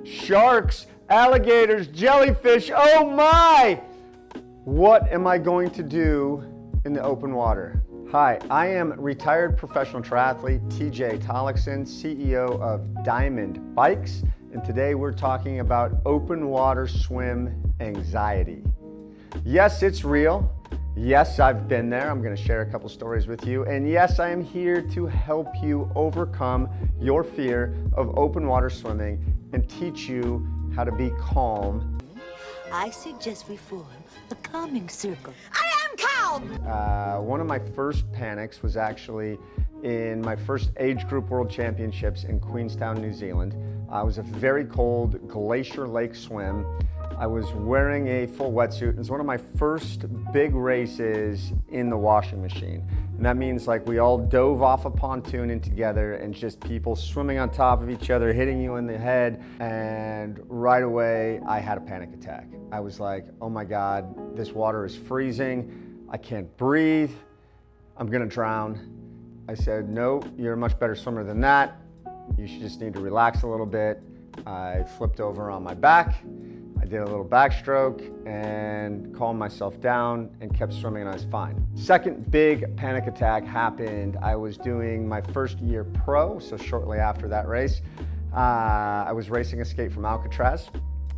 Sharks, alligators, jellyfish, oh my! What am I going to do in the open water? Hi, I am retired professional triathlete TJ Tollakson, CEO of Diamond Bikes, and today we're talking about open water swim anxiety. Yes, it's real. Yes, I've been there. I'm going to share a couple stories with you. And yes, I am here to help you overcome your fear of open water swimming and teach you how to be calm. I suggest we form a calming circle. I am calm! One of my first panics was actually in my first age group world championships in Queenstown, New Zealand. It was a very cold glacier lake swim. I was wearing a full wetsuit. It was one of my first big races in the washing machine. And that means like we all dove off a pontoon in together and just people swimming on top of each other, hitting you in the head. And right away, I had a panic attack. I was like, oh my God, this water is freezing. I can't breathe. I'm gonna drown. I said, no, you're a much better swimmer than that. You should just need to relax a little bit. I flipped over on my back. I did a little backstroke and calmed myself down and kept swimming and I was fine. Second big panic attack happened. I was doing my first year pro, so shortly after that race. I was racing Escape from Alcatraz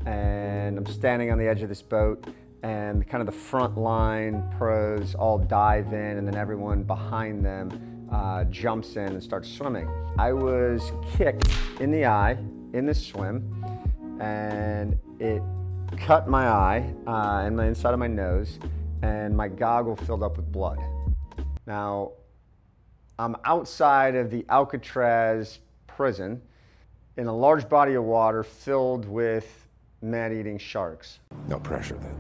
and I'm standing on the edge of this boat and kind of the front line pros all dive in and then everyone behind them jumps in and starts swimming. I was kicked in the eye in this swim and it cut my eye and the inside of my nose and my goggle filled up with blood. Now, I'm outside of the Alcatraz prison in a large body of water filled with man-eating sharks. No pressure then.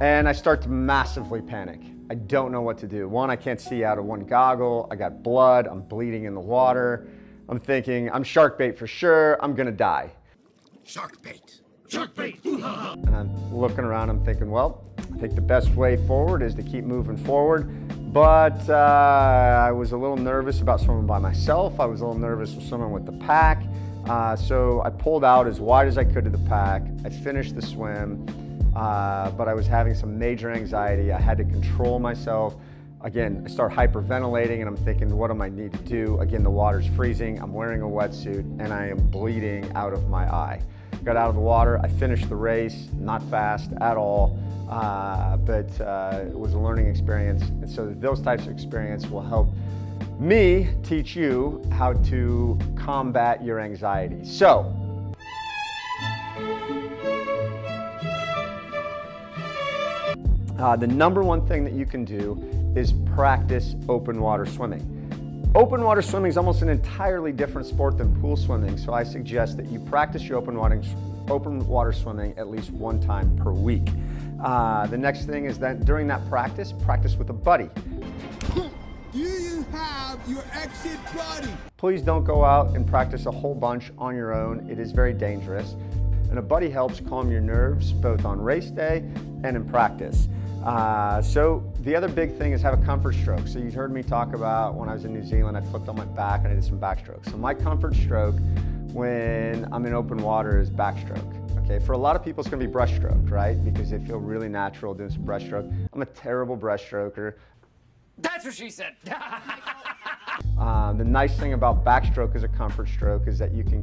And I start to massively panic. I don't know what to do. One, I can't see out of one goggle. I got blood, I'm bleeding in the water. I'm thinking, I'm shark bait for sure, I'm gonna die. Shark bait. Shark bait! And I'm looking around, I'm thinking, well, I think the best way forward is to keep moving forward. But I was a little nervous about swimming by myself. I was a little nervous with swimming with the pack. So I pulled out as wide as I could to the pack. I finished the swim, but I was having some major anxiety. I had to control myself. Again, I start hyperventilating and I'm thinking, what do I need to do? Again, the water's freezing, I'm wearing a wetsuit and I am bleeding out of my eye. Got out of the water, I finished the race, not fast at all, but it was a learning experience. And so those types of experience will help me teach you how to combat your anxiety. So, the number one thing that you can do is practice open water swimming. Open water swimming is almost an entirely different sport than pool swimming, so I suggest that you practice your open water swimming at least one time per week. The next thing is that during that practice with a buddy. Do you have your exit buddy? Please don't go out and practice a whole bunch on your own. It is very dangerous. And a buddy helps calm your nerves both on race day and in practice. So the other big thing is have a comfort stroke. So you heard me talk about when I was in New Zealand, I flipped on my back and I did some backstrokes. So my comfort stroke when I'm in open water is backstroke. Okay, for a lot of people it's gonna be breaststroke, right? Because they feel really natural doing some breaststroke. I'm a terrible breaststroker. That's what she said. The nice thing about backstroke as a comfort stroke is that you can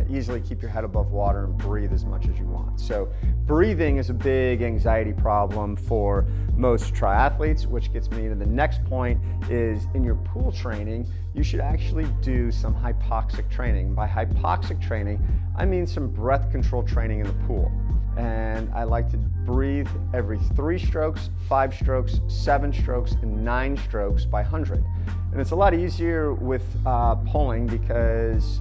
easily keep your head above water and breathe as much as you want. So breathing is a big anxiety problem for most triathletes, which gets me to the next point is in your pool training, you should actually do some hypoxic training. By hypoxic training, I mean some breath control training in the pool. And I like to breathe every 3 strokes, 5 strokes, 7 strokes, and 9 strokes by 100. And it's a lot easier with pulling because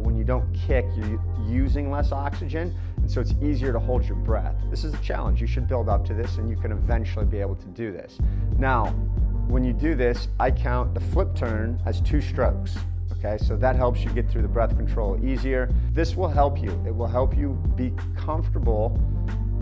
when you don't kick, you're using less oxygen, and so it's easier to hold your breath. This is a challenge. You should build up to this, and you can eventually be able to do this. Now, when you do this, I count the flip turn as 2 strokes. Okay, so that helps you get through the breath control easier. This will help you. It will help you be comfortable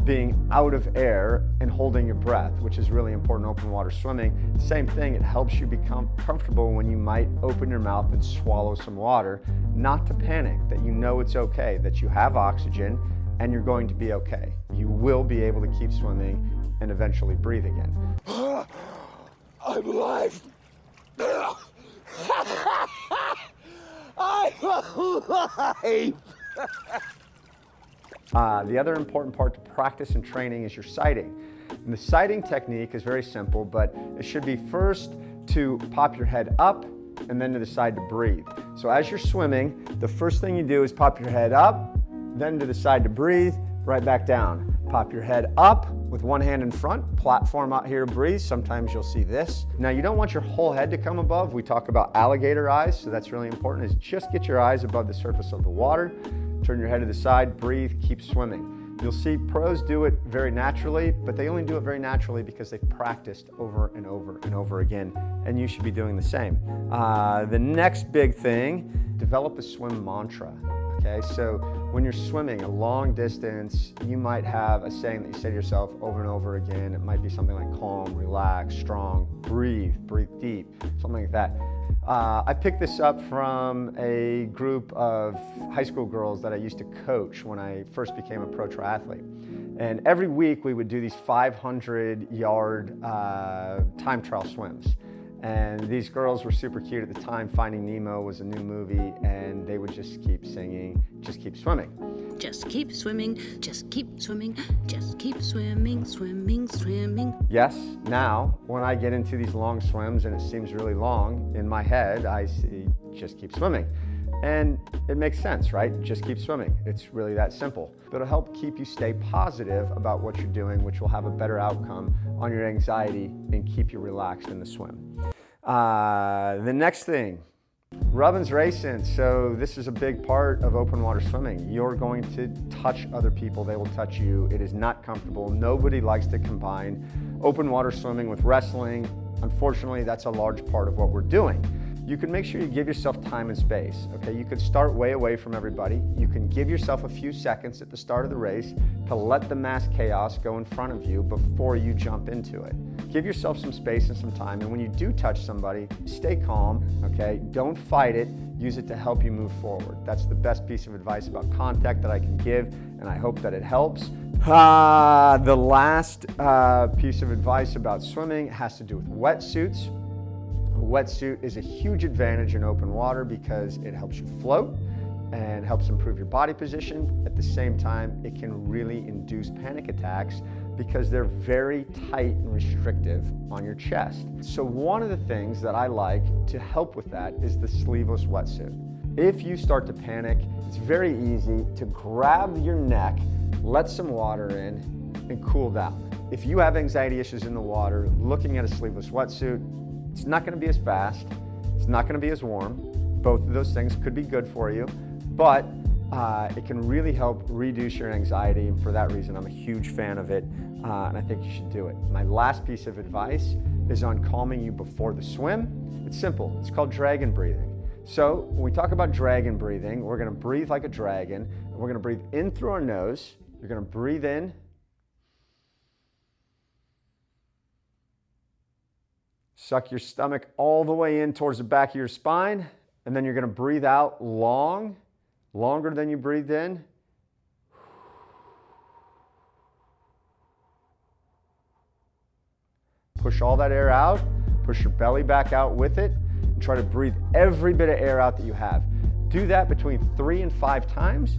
being out of air and holding your breath, which is really important in open water swimming. Same thing, it helps you become comfortable when you might open your mouth and swallow some water, not to panic, that you know it's okay, that you have oxygen and you're going to be okay. You will be able to keep swimming and eventually breathe again. I'm alive. I'm alive. The other important part to practice and training is your sighting. And the sighting technique is very simple, but it should be first to pop your head up and then to the side to breathe. So as you're swimming, the first thing you do is pop your head up, then to the side to breathe, right back down. Pop your head up with one hand in front, platform out here to breathe. Sometimes you'll see this. Now you don't want your whole head to come above. We talk about alligator eyes, so that's really important, is just get your eyes above the surface of the water. Turn your head to the side, breathe, keep swimming. You'll see pros do it very naturally, but they only do it very naturally because they've practiced over and over and over again, and you should be doing the same. The next big thing, develop a swim mantra. Okay, so when you're swimming a long distance, you might have a saying that you say to yourself over and over again. It might be something like calm, relax, strong, breathe deep, something like that. I picked this up from a group of high school girls that I used to coach when I first became a pro triathlete. And every week we would do these 500-yard time trial swims. And these girls were super cute at the time. Finding Nemo was a new movie, and they would just keep singing, just keep swimming. Just keep swimming, just keep swimming, just keep swimming, swimming, swimming. Yes, now, when I get into these long swims and it seems really long, in my head, I see, just keep swimming. And it makes sense, right? Just keep swimming. It's really that simple. But it'll help keep you stay positive about what you're doing, which will have a better outcome on your anxiety and keep you relaxed in the swim. The next thing, rubbing's racing. So this is a big part of open water swimming. You're going to touch other people. They will touch you. It is not comfortable. Nobody likes to combine open water swimming with wrestling. Unfortunately, that's a large part of what we're doing. You can make sure you give yourself time and space, okay? You could start way away from everybody. You can give yourself a few seconds at the start of the race to let the mass chaos go in front of you before you jump into it. Give yourself some space and some time, and when you do touch somebody, stay calm, okay? Don't fight it. Use it to help you move forward. That's the best piece of advice about contact that I can give, and I hope that it helps. The last piece of advice about swimming has to do with wetsuits. A wetsuit is a huge advantage in open water because it helps you float and helps improve your body position. At the same time, it can really induce panic attacks because they're very tight and restrictive on your chest. So one of the things that I like to help with that is the sleeveless wetsuit. If you start to panic, it's very easy to grab your neck, let some water in, and cool down. If you have anxiety issues in the water, looking at a sleeveless wetsuit, it's not going to be as fast, it's not going to be as warm. Both of those things could be good for you, but it can really help reduce your anxiety, and for that reason I'm a huge fan of it, and I think you should do it. My last piece of advice is on calming you before the swim. It's simple, it's called dragon breathing. So when we talk about dragon breathing, we're going to breathe like a dragon, and we're going to breathe in through our nose. You're going to breathe in, suck your stomach all the way in towards the back of your spine, and then you're going to breathe out longer than you breathed in. Push all that air out, push your belly back out with it, and try to breathe every bit of air out that you have. Do that between 3 and 5 times,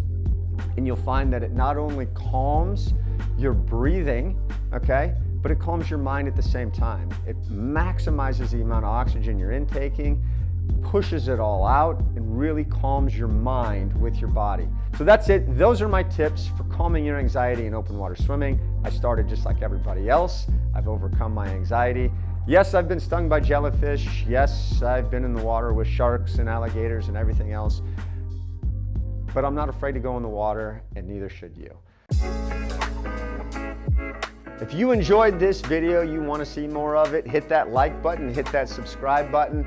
and you'll find that it not only calms your breathing, okay, but it calms your mind at the same time. It maximizes the amount of oxygen you're intaking, pushes it all out, and really calms your mind with your body. So that's it. Those are my tips for calming your anxiety in open water swimming. I started just like everybody else. I've overcome my anxiety. Yes, I've been stung by jellyfish. Yes, I've been in the water with sharks and alligators and everything else. But I'm not afraid to go in the water, and neither should you. If you enjoyed this video, you want to see more of it, hit that like button, hit that subscribe button.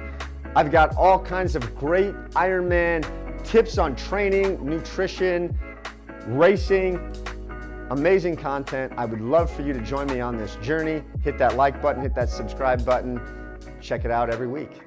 I've got all kinds of great Ironman tips on training, nutrition, racing, Amazing content. I would love for you to join me on this journey. Hit that like button, hit that subscribe button. Check it out every week.